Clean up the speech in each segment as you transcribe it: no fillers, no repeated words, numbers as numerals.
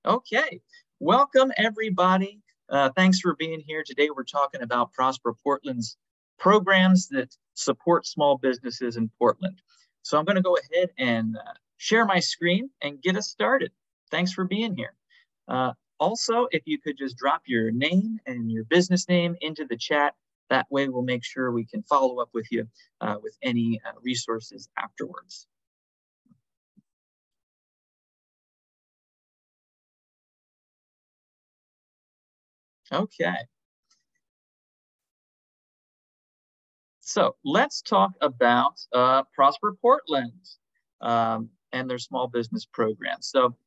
Okay, welcome everybody. Thanks for being here today. We're talking about Prosper Portland's programs that support small businesses in Portland. So I'm going to go ahead and share my screen and get us started. Thanks for being here. Also, if you could just drop your name and your business name into the chat, that way we'll make sure we can follow up with you with any resources afterwards. Okay. So let's talk about Prosper Portland and their small business program. So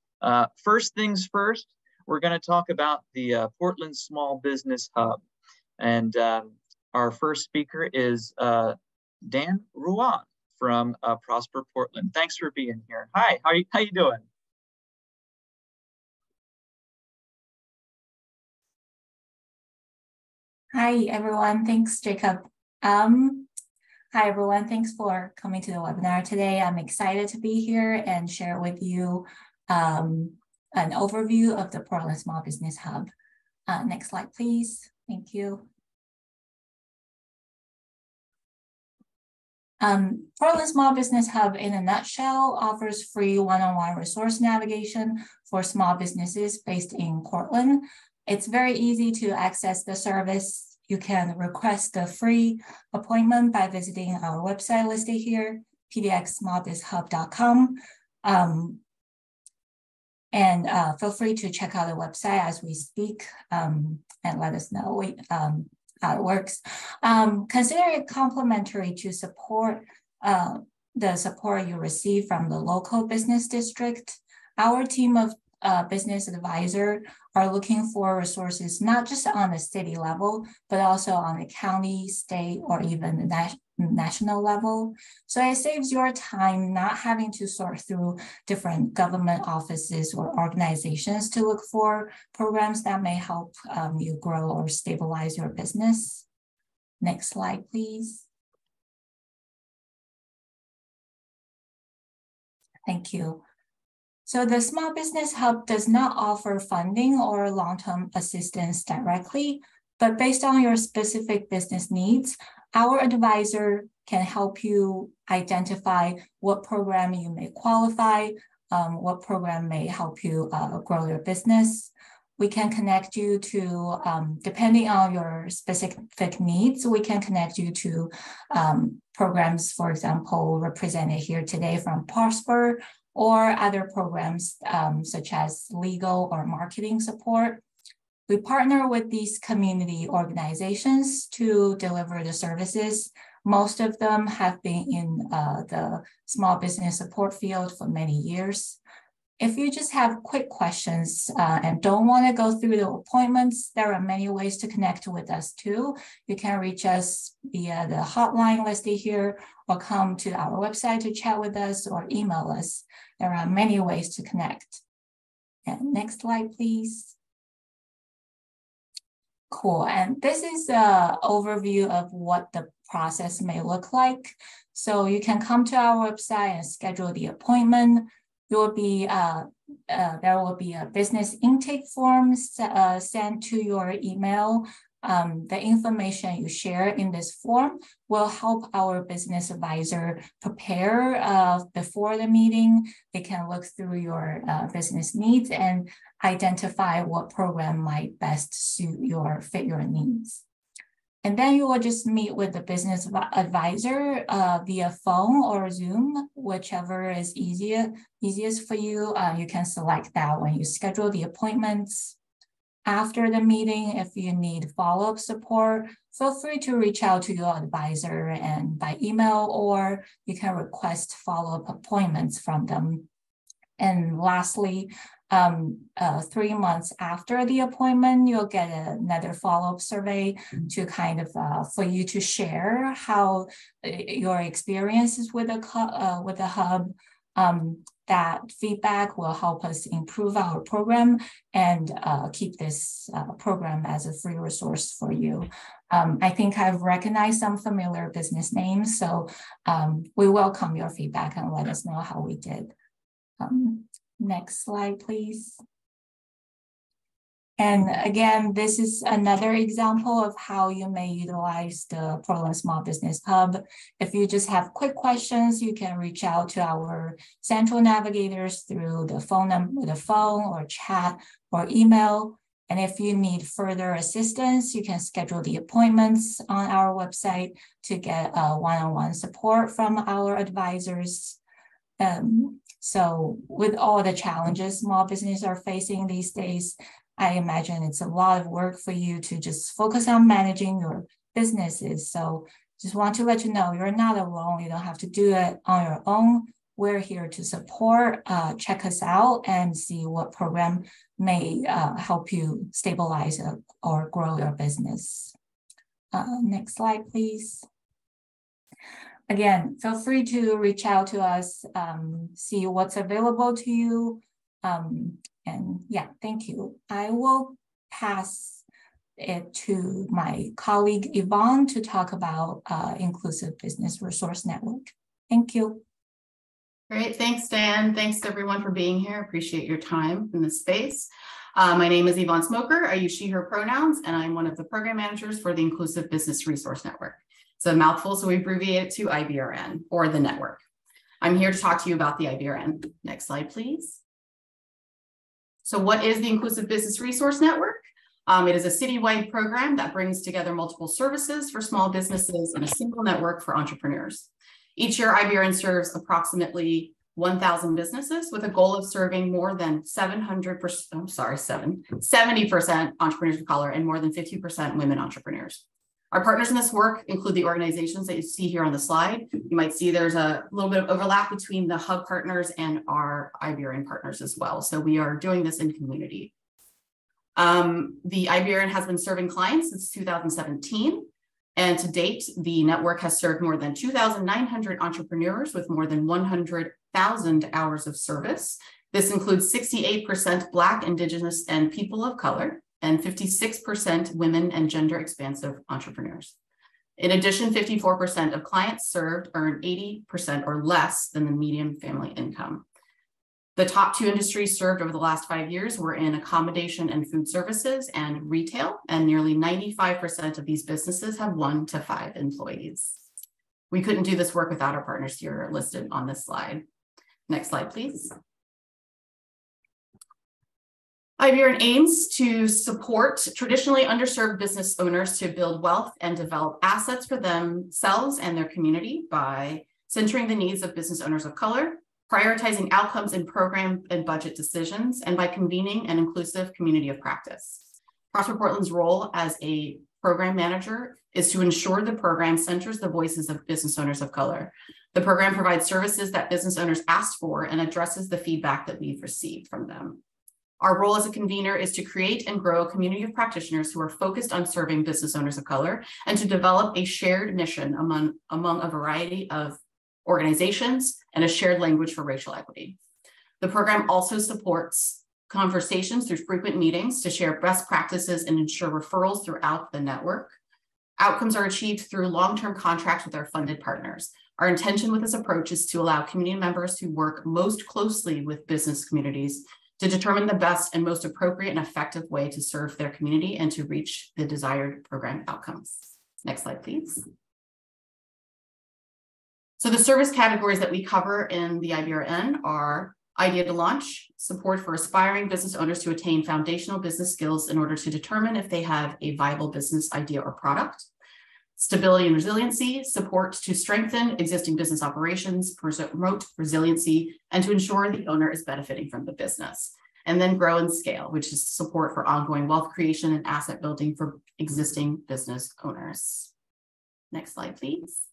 first things first, we're going to talk about the Portland Small Business Hub. And our first speaker is Dan Ruan from Prosper Portland. Thanks for being here. Hi, how you doing? Hi, everyone. Thanks, Jacob. Hi, everyone. Thanks for coming to the webinar today. I'm excited to be here and share with you an overview of the Portland Small Business Hub. Next slide, please. Thank you. Portland Small Business Hub, in a nutshell, offers free one-on-one resource navigation for small businesses based in Portland. It's very easy to access the service. You can request a free appointment by visiting our website listed here, pdxsmallbizhub.com. Feel free to check out the website as we speak and let us know how it works. Consider it complimentary to support the support you receive from the local business district. Our team of business advisors are looking for resources not just on the city level, but also on the county, state, or even the national level. So it saves your time not having to sort through different government offices or organizations to look for programs that may help you grow or stabilize your business. Next slide, please. Thank you. So the Small Business Hub does not offer funding or long-term assistance directly, but based on your specific business needs, our advisor can help you identify what program you may qualify, what program may help you grow your business. We can connect you to, depending on your specific needs, we can connect you to programs, for example, represented here today from Prosper, or other programs such as legal or marketing support. We partner with these community organizations to deliver the services. Most of them have been in the small business support field for many years. If you just have quick questions and don't want to go through the appointments, there are many ways to connect with us too. You can reach us via the hotline listed here, or come to our website to chat with us, or email us. There are many ways to connect. And next slide, please. Cool, and this is an overview of what the process may look like. So you can come to our website and schedule the appointment. There will be a business intake form sent to your email. The information you share in this form will help our business advisor prepare before the meeting. They can look through your business needs and identify what program might best fit your needs. And then you will just meet with the business advisor via phone or Zoom, whichever is easiest for you. You can select that when you schedule the appointments. After the meeting, if you need follow-up support, feel free to reach out to your advisor and by email, or you can request follow-up appointments from them. And lastly, 3 months after the appointment, you'll get another follow-up survey to kind of for you to share how your experiences with the hub. That feedback will help us improve our program and keep this program as a free resource for you. I think I've recognized some familiar business names, so we welcome your feedback and let us know how we did. Next slide, please. And again, this is another example of how you may utilize the Portland Small Business Hub. If you just have quick questions, you can reach out to our central navigators through the phone or chat or email. And if you need further assistance, you can schedule the appointments on our website to get one-on-one support from our advisors. So with all the challenges small businesses are facing these days, I imagine it's a lot of work for you to just focus on managing your businesses. So just want to let you know, you're not alone. You don't have to do it on your own. We're here to support. Check us out and see what program may help you stabilize or grow your business. Next slide, please. Again, feel free to reach out to us, see what's available to you. And yeah, thank you. I will pass it to my colleague Yvonne to talk about Inclusive Business Resource Network. Thank you. Great, thanks, Dan. Thanks everyone for being here. Appreciate your time in this space. My name is Yvonne Smoker. I use she, her pronouns, and I'm one of the program managers for the Inclusive Business Resource Network. It's a mouthful, so we abbreviate it to IBRN, or the network. I'm here to talk to you about the IBRN. Next slide, please. So what is the Inclusive Business Resource Network? It is a citywide program that brings together multiple services for small businesses in a single network for entrepreneurs. Each year, IBRN serves approximately 1,000 businesses with a goal of serving more than 70% entrepreneurs of color and more than 50% women entrepreneurs. Our partners in this work include the organizations that you see here on the slide. You might see there's a little bit of overlap between the hub partners and our IBRN partners as well. So we are doing this in community. The IBRN has been serving clients since 2017. And to date, the network has served more than 2,900 entrepreneurs with more than 100,000 hours of service. This includes 68% Black, Indigenous, and people of color, and 56% women and gender expansive entrepreneurs. In addition, 54% of clients served earn 80% or less than the median family income. The top 2 industries served over the last 5 years were in accommodation and food services and retail, and nearly 95% of these businesses have 1 to 5 employees. We couldn't do this work without our partners here listed on this slide. Next slide, please. IBRN aims to support traditionally underserved business owners to build wealth and develop assets for themselves and their community by centering the needs of business owners of color, prioritizing outcomes in program and budget decisions, and by convening an inclusive community of practice. Prosper Portland's role as a program manager is to ensure the program centers the voices of business owners of color. The program provides services that business owners asked for and addresses the feedback that we've received from them. Our role as a convener is to create and grow a community of practitioners who are focused on serving business owners of color and to develop a shared mission among a variety of organizations and a shared language for racial equity. The program also supports conversations through frequent meetings to share best practices and ensure referrals throughout the network. Outcomes are achieved through long-term contracts with our funded partners. Our intention with this approach is to allow community members who work most closely with business communities to determine the best and most appropriate and effective way to serve their community and to reach the desired program outcomes. Next slide, please. So the service categories that we cover in the IBRN are idea to launch, support for aspiring business owners to attain foundational business skills in order to determine if they have a viable business idea or product, stability and resiliency, support to strengthen existing business operations, promote resiliency, and to ensure the owner is benefiting from the business. And then grow and scale, which is support for ongoing wealth creation and asset building for existing business owners. Next slide, please.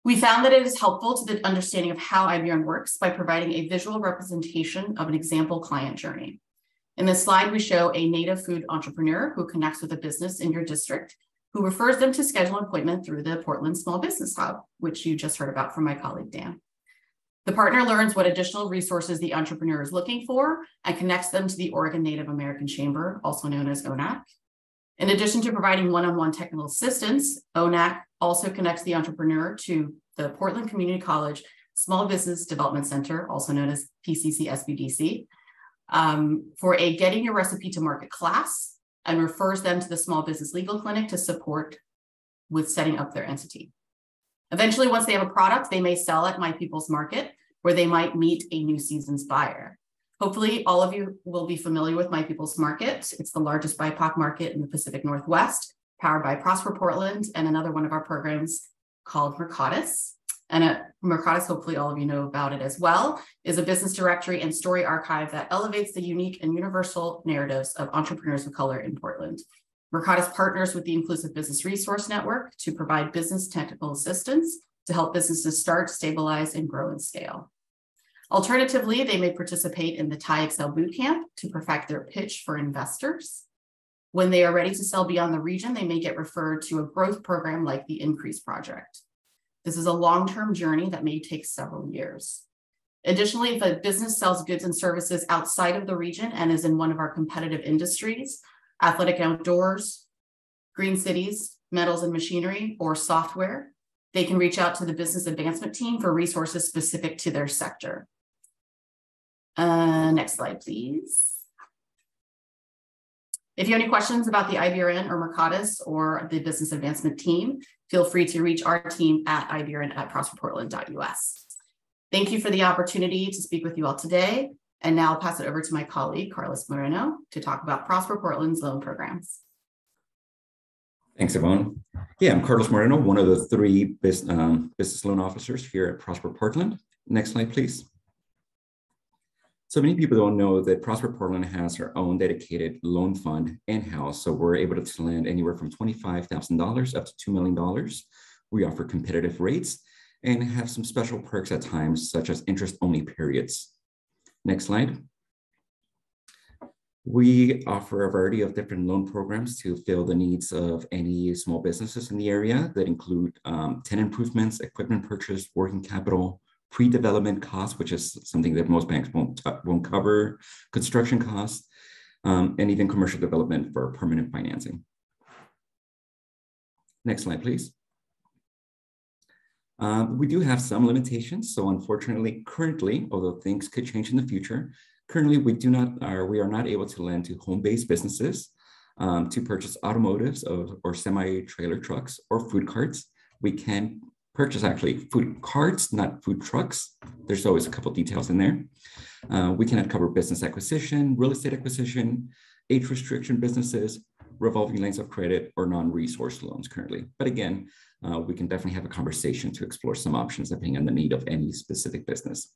We found that it is helpful to the understanding of how IBRN works by providing a visual representation of an example client journey. In this slide, we show a native food entrepreneur who connects with a business in your district, who refers them to schedule an appointment through the Portland Small Business Hub, which you just heard about from my colleague, Dan. The partner learns what additional resources the entrepreneur is looking for and connects them to the Oregon Native American Chamber, also known as ONAC. In addition to providing one-on-one technical assistance, ONAC also connects the entrepreneur to the Portland Community College Small Business Development Center, also known as PCC SBDC, for a Getting Your Recipe to Market class and refers them to the Small Business Legal Clinic to support with setting up their entity. Eventually, once they have a product, they may sell at My People's Market, where they might meet a new season's buyer. Hopefully, all of you will be familiar with My People's Market. It's the largest BIPOC market in the Pacific Northwest, powered by Prosper Portland and another one of our programs called Mercatus. And Mercatus, hopefully all of you know about it as well, is a business directory and story archive that elevates the unique and universal narratives of entrepreneurs of color in Portland. Mercatus partners with the Inclusive Business Resource Network to provide business technical assistance to help businesses start, stabilize, and grow and scale. Alternatively, they may participate in the TIE Excel Bootcamp to perfect their pitch for investors. When they are ready to sell beyond the region, they may get referred to a growth program like the Increase Project. This is a long-term journey that may take several years. Additionally, if a business sells goods and services outside of the region and is in one of our competitive industries, athletic outdoors, green cities, metals and machinery, or software, they can reach out to the business advancement team for resources specific to their sector. Next slide, please. If you have any questions about the IBRN or Mercatus or the business advancement team, feel free to reach our team at ibrn@prosperportland.us. Thank you for the opportunity to speak with you all today. And now I'll pass it over to my colleague, Carlos Moreno, to talk about Prosper Portland's loan programs. Thanks, Yvonne. Yeah, I'm Carlos Moreno, one of the three business loan officers here at Prosper Portland. Next slide, please. So many people don't know that Prosper Portland has our own dedicated loan fund in-house. So we're able to lend anywhere from $25,000 up to $2 million. We offer competitive rates and have some special perks at times, such as interest-only periods. Next slide. We offer a variety of different loan programs to fill the needs of any small businesses in the area that include tenant improvements, equipment purchase, working capital, pre-development costs, which is something that most banks won't cover, construction costs, and even commercial development for permanent financing. Next slide, please. We do have some limitations. So unfortunately, currently, although things could change in the future, currently we are not able to lend to home-based businesses to purchase automotives or semi-trailer trucks or food carts. We can purchase actually food carts, not food trucks. There's always a couple details in there. We cannot cover business acquisition, real estate acquisition, age restriction businesses, revolving lines of credit, or non-resource loans currently. But again, we can definitely have a conversation to explore some options depending on the need of any specific business.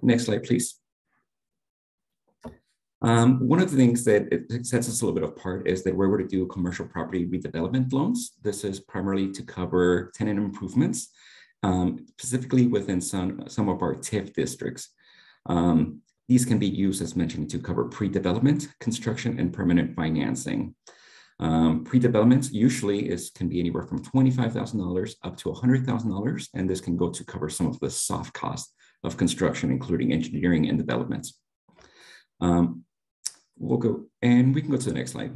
Next slide, please. One of the things that it sets us a little bit apart is that we're able to do commercial property redevelopment loans. This is primarily to cover tenant improvements, specifically within some of our TIF districts. These can be used, as mentioned, to cover pre-development, construction, and permanent financing. Pre-development usually can be anywhere from $25,000 up to $100,000, and this can go to cover some of the soft costs of construction, including engineering and development. We can go to the next slide.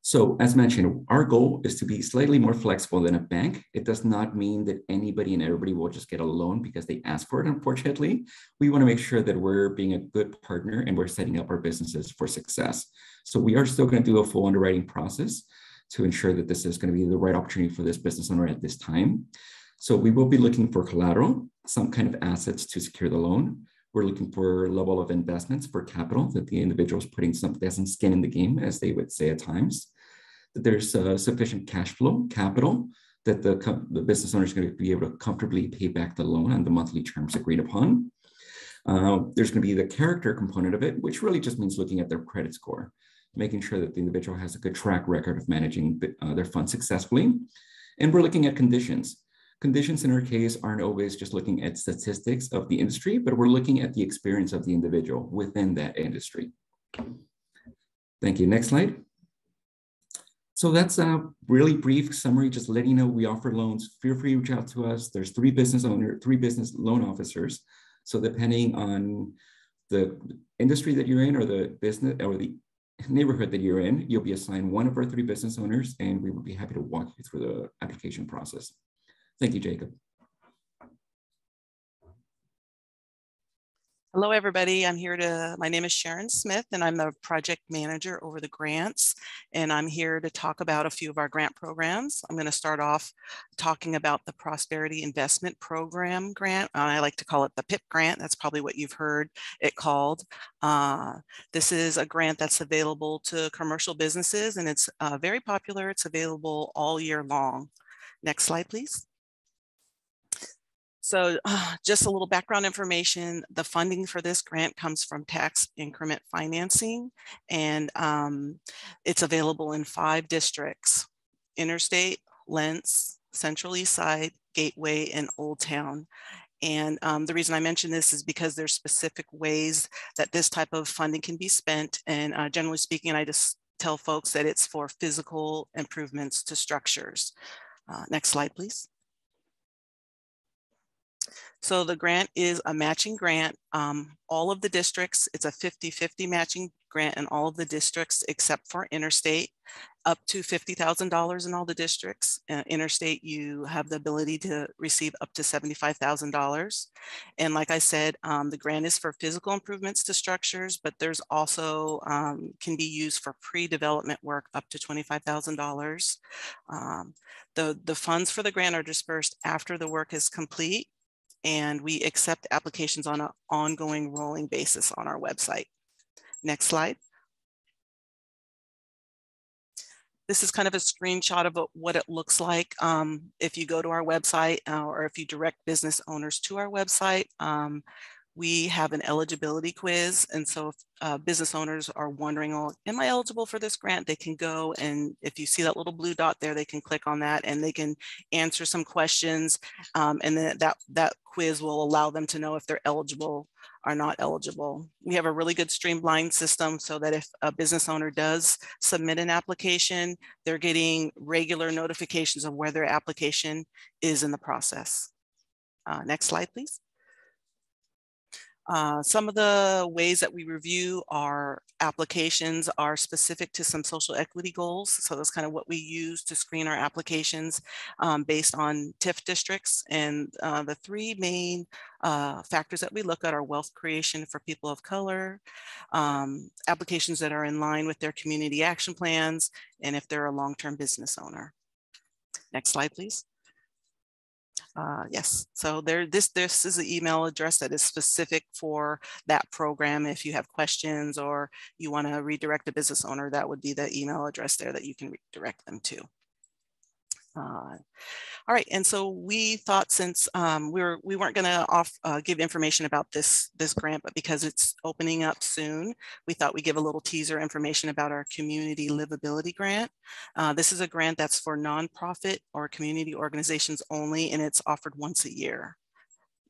So as mentioned, our goal is to be slightly more flexible than a bank. It does not mean that anybody and everybody will just get a loan because they ask for it, unfortunately. We want to make sure that we're being a good partner and we're setting up our businesses for success. So we are still going to do a full underwriting process to ensure that this is going to be the right opportunity for this business owner at this time. So we will be looking for collateral, some kind of assets to secure the loan. We're looking for a level of investments for capital that the individual is putting some skin in the game, as they would say at times. That there's sufficient cash flow, capital, that the business owner is going to be able to comfortably pay back the loan on the monthly terms agreed upon. There's going to be the character component of it, which really just means looking at their credit score, making sure that the individual has a good track record of managing their funds successfully. And we're looking at conditions. Conditions in our case aren't always just looking at statistics of the industry, but we're looking at the experience of the individual within that industry. Thank you. Next slide. So that's a really brief summary, just letting you know we offer loans. Feel free to reach out to us. There's three business loan officers. So depending on the industry that you're in or the business or the neighborhood that you're in, you'll be assigned one of our three business owners, and we would be happy to walk you through the application process. Thank you, Jacob. Hello, everybody. My name is Sharon Smith, and I'm the project manager over the grants. And I'm here to talk about a few of our grant programs. I'm going to start off talking about the Prosperity Investment Program grant. I like to call it the PIP grant. That's probably what you've heard it called. This is a grant that's available to commercial businesses, and it's very popular. It's available all year long. Next slide, please. So just a little background information, the funding for this grant comes from tax increment financing, and it's available in 5 districts: Interstate, Lents, Central East Side, Gateway, and Old Town. And the reason I mention this is because there's specific ways that this type of funding can be spent. And generally speaking, I just tell folks that it's for physical improvements to structures. Next slide, please. So the grant is a matching grant. All of the districts, it's a 50-50 matching grant in all of the districts except for Interstate, up to $50,000 in all the districts. Interstate, you have the ability to receive up to $75,000. And like I said, the grant is for physical improvements to structures, but there's also can be used for pre-development work up to $25,000. The funds for the grant are dispersed after the work is complete, and we accept applications on an ongoing rolling basis on our website. Next slide. This is kind of a screenshot of what it looks like if you go to our website or if you direct business owners to our website. We have an eligibility quiz. And so if business owners are wondering, oh, am I eligible for this grant? They can go, and if you see that little blue dot there, they can click on that and they can answer some questions. And then that quiz will allow them to know if they're eligible or not eligible. We have a really good streamlined system so that if a business owner does submit an application, they're getting regular notifications of where their application is in the process. Next slide, please. Some of the ways that we review our applications are specific to some social equity goals. So that's kind of what we use to screen our applications based on TIF districts. And the 3 main factors that we look at are wealth creation for people of color, applications that are in line with their community action plans, and if they're a long-term business owner. Next slide, please. Yes, so this is the email address that is specific for that program. If you have questions or you want to redirect a business owner, that would be the email address there that you can redirect them to. All right, and so we thought since we weren't going to give information about this grant, but because it's opening up soon, we thought we'd give a little teaser information about our Community Livability Grant. This is a grant that's for nonprofit or community organizations only, and it's offered once a year.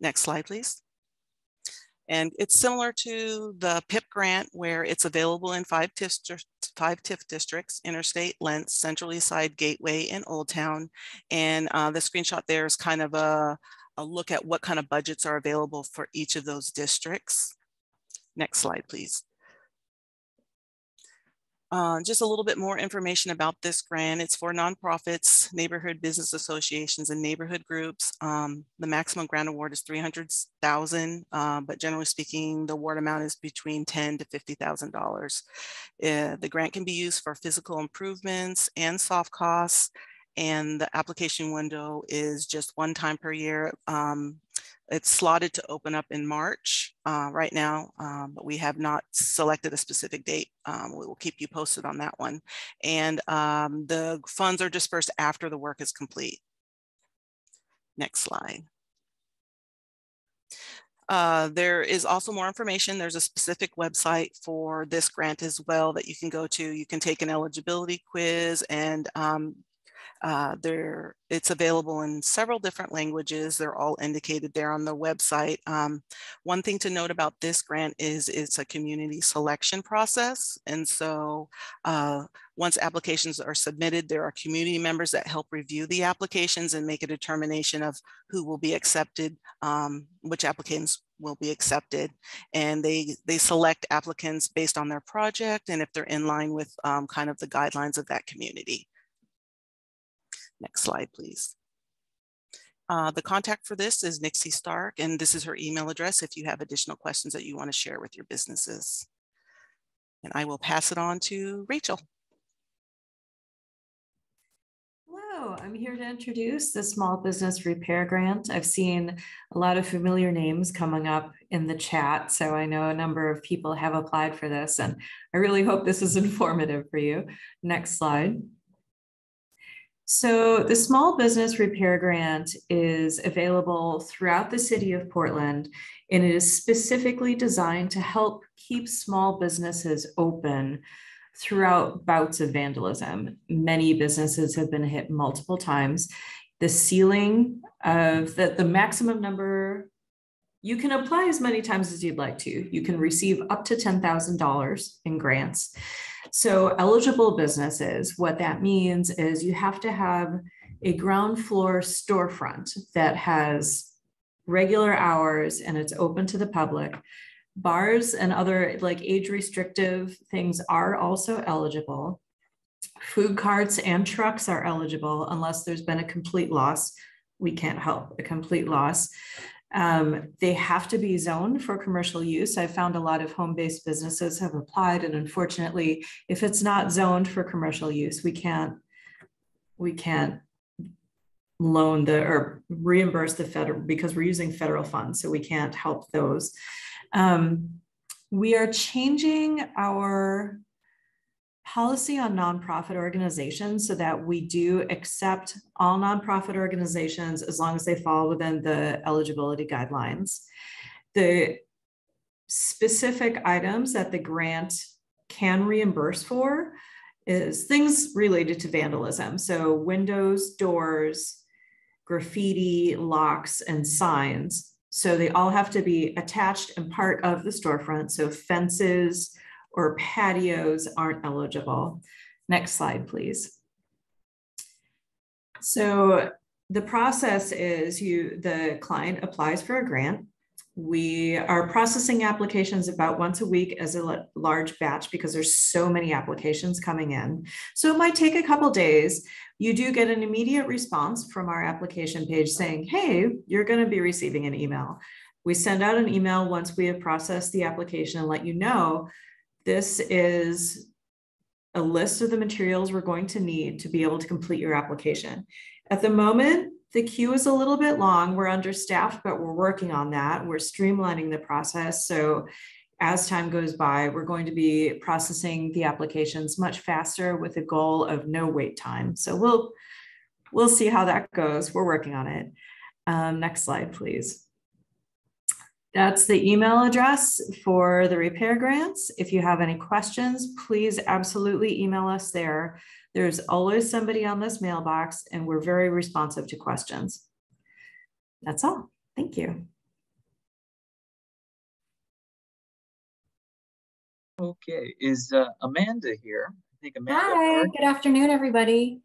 Next slide, please. And it's similar to the PIP grant, where it's available in 5 TIF districts: Interstate, Lents, Central East Side, Gateway, and Old Town. And the screenshot there is kind of a look at what kind of budgets are available for each of those districts. Next slide, please. Just a little bit more information about this grant. It's for nonprofits, neighborhood business associations, and neighborhood groups. The maximum grant award is $300,000, but generally speaking, the award amount is between $10,000 to $50,000. The grant can be used for physical improvements and soft costs, and the application window is just 1 time per year. It's slotted to open up in March right now, but we have not selected a specific date. We will keep you posted on that one. And the funds are dispersed after the work is complete. Next slide. There is also more information. There's a specific website for this grant as well that you can go to. You can take an eligibility quiz, and it's available in several different languages. They're all indicated there on the website. One thing to note about this grant is it's a community selection process. And so once applications are submitted, there are community members that help review the applications and make a determination of who will be accepted, which applicants will be accepted. And they select applicants based on their project and if they're in line with kind of the guidelines of that community. Next slide, please. The contact for this is Nixie Stark, and this is her email address if you have additional questions that you want to share with your businesses. And I will pass it on to Rachel. Hello, I'm here to introduce the Small Business Repair Grant. I've seen a lot of familiar names coming up in the chat, so I know a number of people have applied for this, and I really hope this is informative for you. Next slide. So the Small Business Repair Grant is available throughout the city of Portland, and it is specifically designed to help keep small businesses open throughout bouts of vandalism. Many businesses have been hit multiple times. The ceiling of the maximum number, you can apply as many times as you'd like to. You can receive up to $10,000 in grants. So eligible businesses, what that means is you have to have a ground floor storefront that has regular hours and it's open to the public. Bars and other like age restrictive things are also eligible. Food carts and trucks are eligible unless there's been a complete loss. We can't help a complete loss. They have to be zoned for commercial use. I found a lot of home-based businesses have applied, and unfortunately, if it's not zoned for commercial use, we can't loan or reimburse the federal, because we're using federal funds, so we can't help those. We are changing our policy on nonprofit organizations so that we do accept all nonprofit organizations as long as they fall within the eligibility guidelines. The specific items that the grant can reimburse for is things related to vandalism. So windows, doors, graffiti, locks, and signs. So they all have to be attached and part of the storefront. So fences or patios aren't eligible. Next slide, please. So the process is the client applies for a grant. We are processing applications about once a week as a large batch because there's so many applications coming in. So it might take a couple days. You do get an immediate response from our application page saying, hey, you're going to be receiving an email. We send out an email once we have processed the application and let you know this is a list of the materials we're going to need to be able to complete your application. At the moment, the queue is a little bit long. We're understaffed, but we're working on that. We're streamlining the process. So as time goes by, we're going to be processing the applications much faster with a goal of no wait time. So we'll see how that goes. We're working on it. Next slide, please. That's the email address for the repair grants. If you have any questions, please absolutely email us there. There's always somebody on this mailbox, and we're very responsive to questions. That's all. Thank you. Okay, is Amanda here? I think Amanda. Hi, good afternoon, everybody.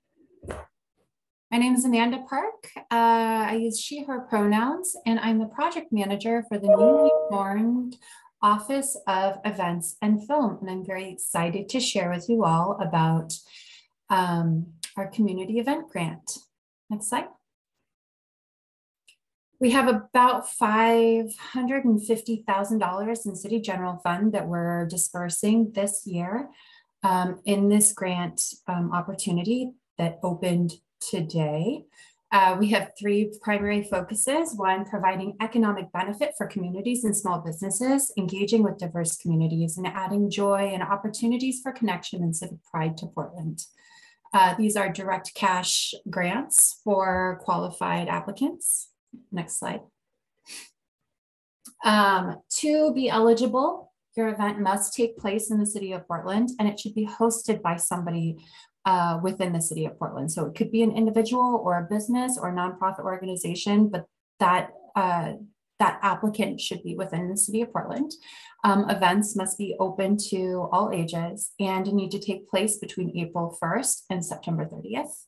My name is Amanda Park. I use she, her pronouns, and I'm the project manager for the newly formed Office of Events and Film. And I'm very excited to share with you all about our community event grant. Next slide. We have about $550,000 in City General Fund that we're dispersing this year in this grant opportunity that opened today. We have three primary focuses. One, providing economic benefit for communities and small businesses, engaging with diverse communities, and adding joy and opportunities for connection and civic pride to Portland. These are direct cash grants for qualified applicants. Next slide. To be eligible, your event must take place in the city of Portland, and it should be hosted by somebody within the city of Portland. So it could be an individual or a business or a nonprofit organization, but that applicant should be within the city of Portland. Events must be open to all ages and need to take place between April 1st and September 30th.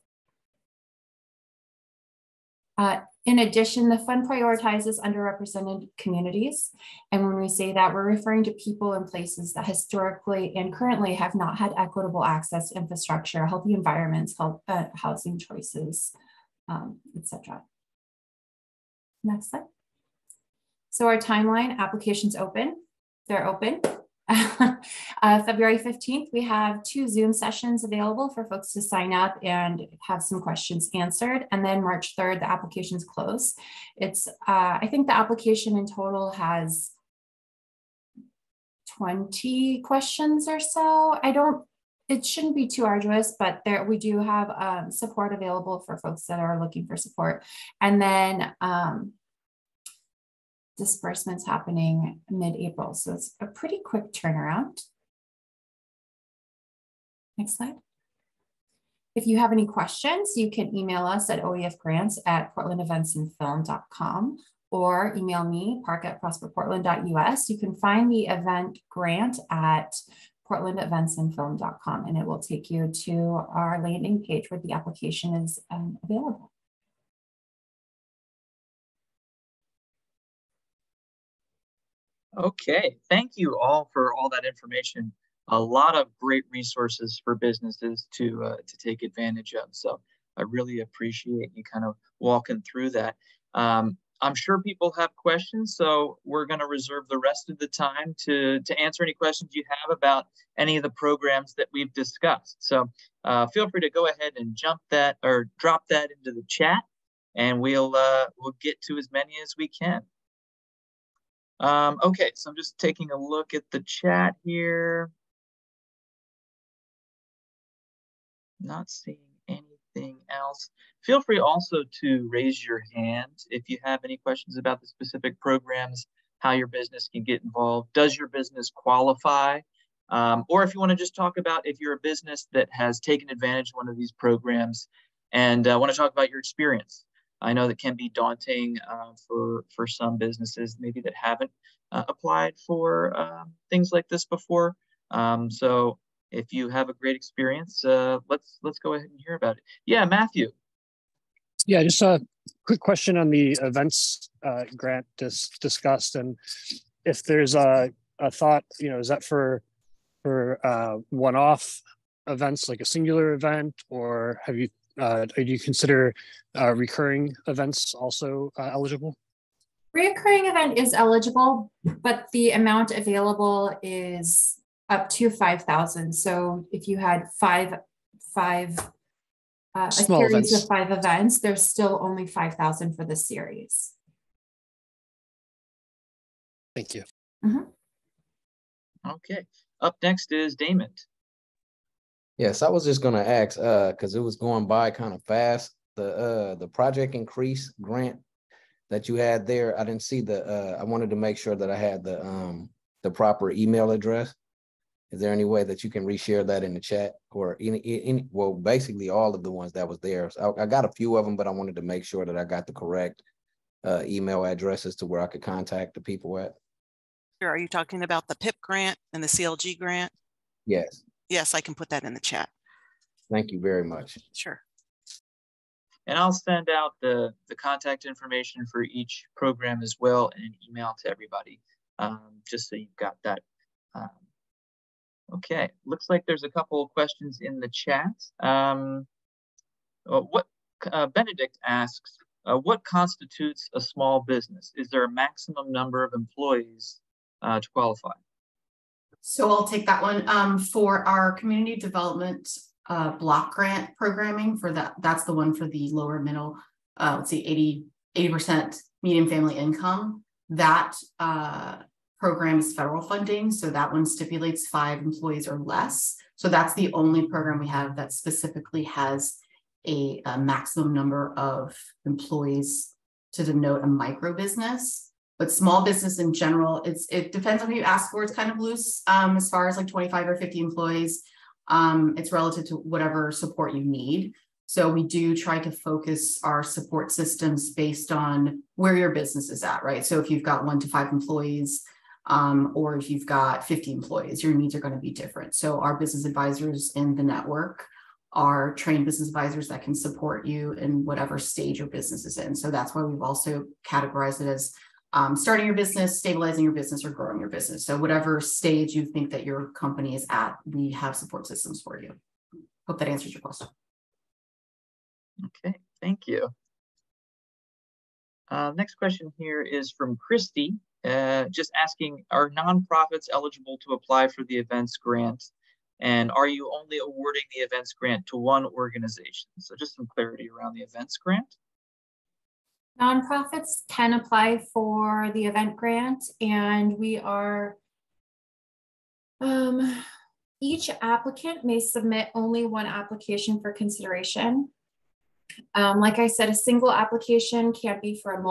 In addition, the fund prioritizes underrepresented communities. And when we say that, we're referring to people in places that historically and currently have not had equitable access to infrastructure, healthy environments, housing choices, etc. Next slide. So our timeline, applications open. They're open. February 15th, we have 2 Zoom sessions available for folks to sign up and have some questions answered. And then March 3rd, the applications close. It's, I think the application in total has 20 questions or so. It shouldn't be too arduous, but we do have support available for folks that are looking for support. And then disbursements happening mid-April. So it's a pretty quick turnaround. Next slide. If you have any questions, you can email us at oefgrants@portlandeventsandfilm.com or email me, park@prosperportland.us. You can find the event grant at portlandeventsandfilm.com, and it will take you to our landing page where the application is available. Okay, thank you all for all that information. A lot of great resources for businesses to take advantage of. So I really appreciate you kind of walking through that. I'm sure people have questions, so we're going to reserve the rest of the time to answer any questions you have about any of the programs that we've discussed. So feel free to go ahead and drop that into the chat, and we'll get to as many as we can. Okay, so I'm just taking a look at the chat here. Not seeing anything else. Feel free also to raise your hand if you have any questions about the specific programs, how your business can get involved. Does your business qualify? Or if you want to just talk about if you're a business that has taken advantage of one of these programs and want to talk about your experience. I know that can be daunting for some businesses maybe that haven't applied for things like this before. So if you have a great experience, let's go ahead and hear about it. Yeah, Matthew. Yeah, just a quick question on the events grant discussed, and if there's a thought, is that for one-off events, like a singular event, or have you do you consider recurring events also eligible? Recurring event is eligible, but the amount available is up to 5,000. So if you had a series of 5 events, there's still only 5,000 for the series. Thank you. Mm-hmm. Okay, up next is Damon. Yes, I was just gonna ask, because it was going by kind of fast. The Project Increase grant that you had there, I didn't see I wanted to make sure that I had the proper email address. Is there any way that you can reshare that in the chat, or well, basically all of the ones that was there? So I got a few of them, but I wanted to make sure that I got the correct email addresses to where I could contact the people at. Sure. Are you talking about the PIP grant and the CLG grant? Yes. Yes, I can put that in the chat. Thank you very much. Sure. And I'll send out the contact information for each program as well in an email to everybody, just so you've got that. Okay, looks like there's a couple of questions in the chat. Benedict asks, what constitutes a small business? Is there a maximum number of employees to qualify? So I'll take that one. For our community development block grant programming, that's the one for the lower middle, let's see, 80% median family income. That program is federal funding, so that one stipulates 5 employees or less. So that's the only program we have that specifically has a maximum number of employees to denote a micro business. But small business in general, it depends on who you ask for. It's kind of loose as far as like 25 or 50 employees. It's relative to whatever support you need. So we do try to focus our support systems based on where your business is at, right? So if you've got 1 to 5 employees, or if you've got 50 employees, your needs are going to be different. So our business advisors in the network are trained business advisors that can support you in whatever stage your business is in. So that's why we've also categorized it as starting your business, stabilizing your business, or growing your business. So whatever stage you think that your company is at, we have support systems for you. Hope that answers your question. Okay, thank you. Next question here is from Christy, just asking, are nonprofits eligible to apply for the events grant? And are you only awarding the events grant to one organization? So just some clarity around the events grant. Nonprofits can apply for the event grant, and we are, each applicant may submit only one application for consideration. Like I said, a single application can't be for a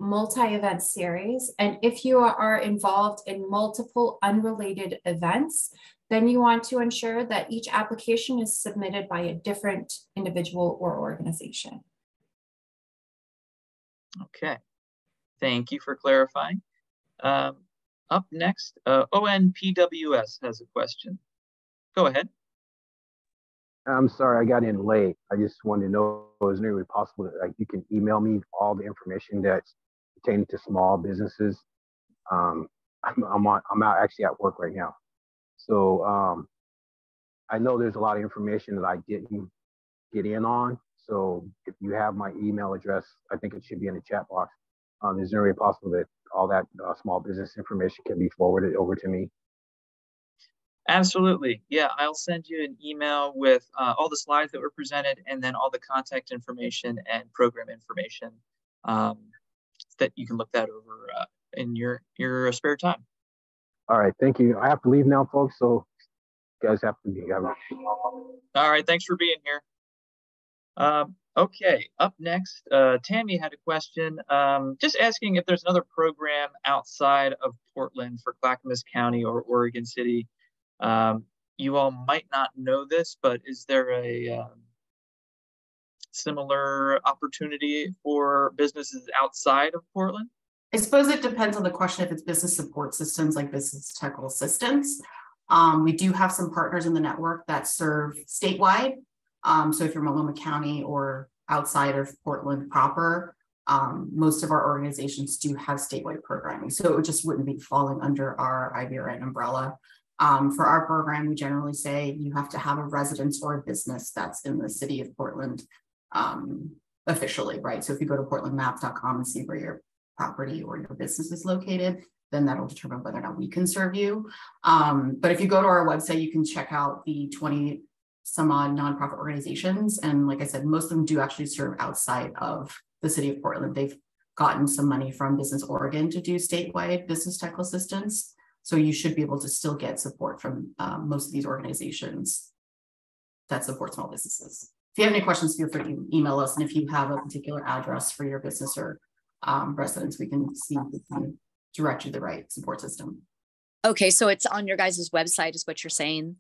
multi-event series. And if you are involved in multiple unrelated events, then you want to ensure that each application is submitted by a different individual or organization. Okay, thank you for clarifying. Up next, ONPWS has a question. Go ahead. I'm sorry, I got in late. I just wanted to know, is there any way possible that you can email me all the information that's pertaining to small businesses? I'm out actually at work right now. So I know there's a lot of information that I didn't get in on. So if you have my email address, I think it should be in the chat box. Is there any way possible that all that small business information can be forwarded over to me? Absolutely. Yeah, I'll send you an email with all the slides that were presented and then all the contact information and program information that you can look that over in your spare time. All right, thank you. I have to leave now, folks, so you guys have to be. All right, thanks for being here. Okay, up next, Tammy had a question, just asking if there's another program outside of Portland for Clackamas County or Oregon City. You all might not know this, but is there a similar opportunity for businesses outside of Portland? I suppose it depends on the question if it's business support systems like business technical assistance. We do have some partners in the network that serve statewide. So if you're Multnomah County or outside of Portland proper, most of our organizations do have statewide programming. So it just wouldn't be falling under our IBRN umbrella. For our program, we generally say you have to have a residence or a business that's in the city of Portland officially, right? So if you go to portlandmap.com and see where your property or your business is located, then that'll determine whether or not we can serve you. But if you go to our website, you can check out the 20 some odd nonprofit organizations. And like I said, most of them do actually serve outside of the city of Portland. They've gotten some money from Business Oregon to do statewide business technical assistance. So you should be able to still get support from most of these organizations that support small businesses. If you have any questions, feel free to email us. And if you have a particular address for your business or residents, we can see if we can direct you the right support system. Okay, so it's on your guys' website is what you're saying?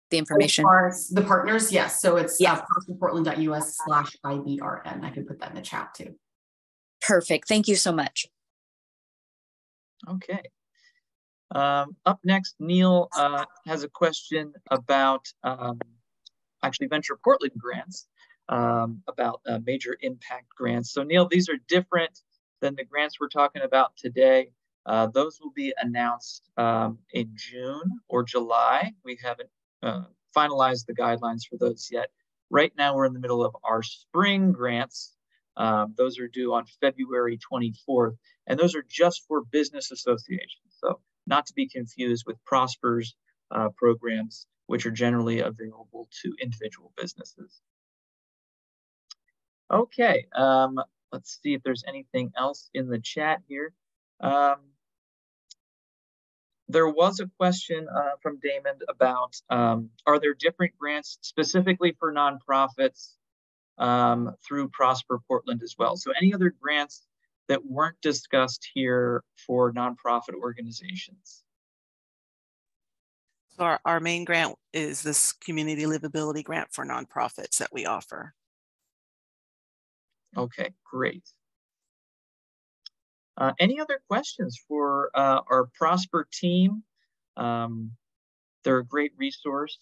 The information? As far as the partners, yes. So it's portland.us/IBRN. I can put that in the chat too. Perfect. Thank you so much. Okay. Up next, Neil has a question about actually Venture Portland grants, about major impact grants. So Neil, these are different than the grants we're talking about today. Those will be announced in June or July. We haven't finalized the guidelines for those yet. Right now, we're in the middle of our spring grants. Those are due on February 24th, and those are just for business associations. So not to be confused with Prosper's programs, which are generally available to individual businesses. Okay, let's see if there's anything else in the chat here. There was a question from Damon about, are there different grants specifically for nonprofits through Prosper Portland as well? So any other grants that weren't discussed here for nonprofit organizations? So our main grant is this community livability grant for nonprofits that we offer. Okay, great. Any other questions for our Prosper team? They're a great resource,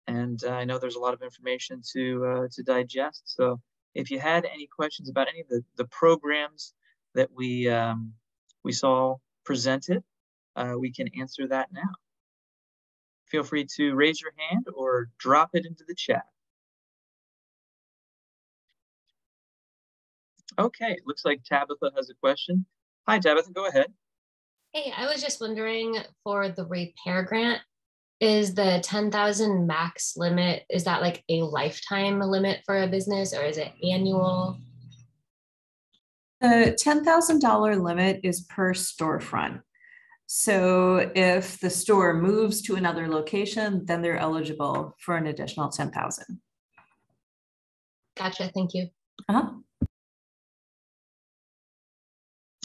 and I know there's a lot of information to digest. So if you had any questions about any of the programs that we saw presented, we can answer that now. Feel free to raise your hand or drop it into the chat. Okay, looks like Tabitha has a question. Hi, Tabitha, go ahead. Hey, I was just wondering for the repair grant, is the 10,000 max limit, is that like a lifetime limit for a business or is it annual? The $10,000 limit is per storefront. So if the store moves to another location, then they're eligible for an additional 10,000. Gotcha, thank you.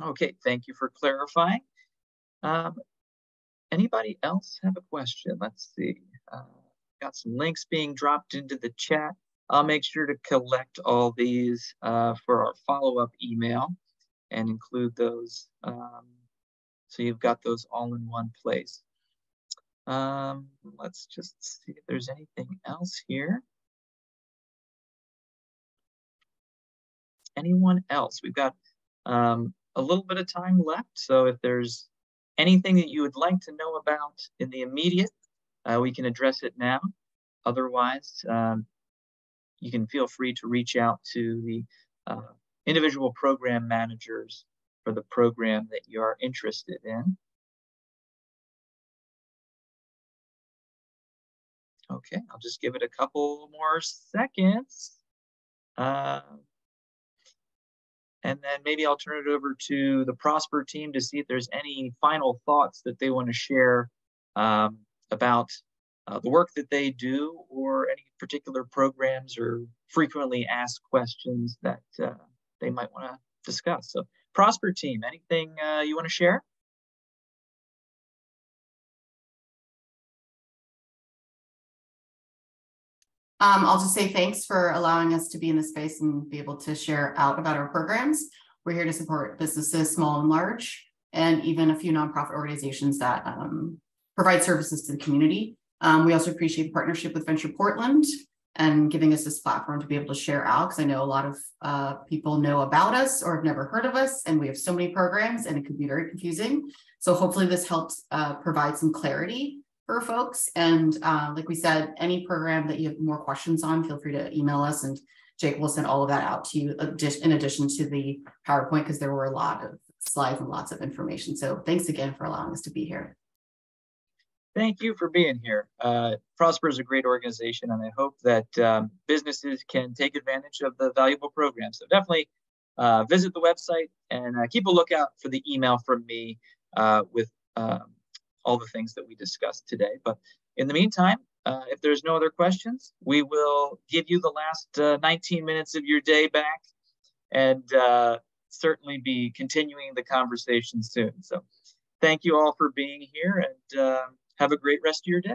Okay, thank you for clarifying. Anybody else have a question? Let's see. Got some links being dropped into the chat. I'll make sure to collect all these for our follow-up email and include those. So you've got those all in one place. Let's just see if there's anything else here. Anyone else? We've got a little bit of time left. So if there's anything that you would like to know about in the immediate, we can address it now. Otherwise, you can feel free to reach out to the individual program managers for the program that you are interested in. Okay, I'll just give it a couple more seconds. And then maybe I'll turn it over to the Prosper team to see if there's any final thoughts that they want to share about the work that they do or any particular programs or frequently asked questions that they might want to discuss. So Prosper team, anything you want to share? I'll just say thanks for allowing us to be in this space and be able to share out about our programs. We're here to support businesses, small and large, and even a few nonprofit organizations that provide services to the community. We also appreciate the partnership with Venture Portland and giving us this platform to be able to share out, because I know a lot of people know about us or have never heard of us, and we have so many programs and it could be very confusing. So hopefully this helps provide some clarity for folks. And like we said, any program that you have more questions on, feel free to email us and Jake will send all of that out to you in addition to the PowerPoint, because there were a lot of slides and lots of information. So thanks again for allowing us to be here. Thank you for being here. Prosper is a great organization, and I hope that businesses can take advantage of the valuable program. So definitely visit the website and keep a lookout for the email from me with all the things that we discussed today. But in the meantime, if there's no other questions, we will give you the last 19 minutes of your day back and certainly be continuing the conversation soon. So thank you all for being here and have a great rest of your day.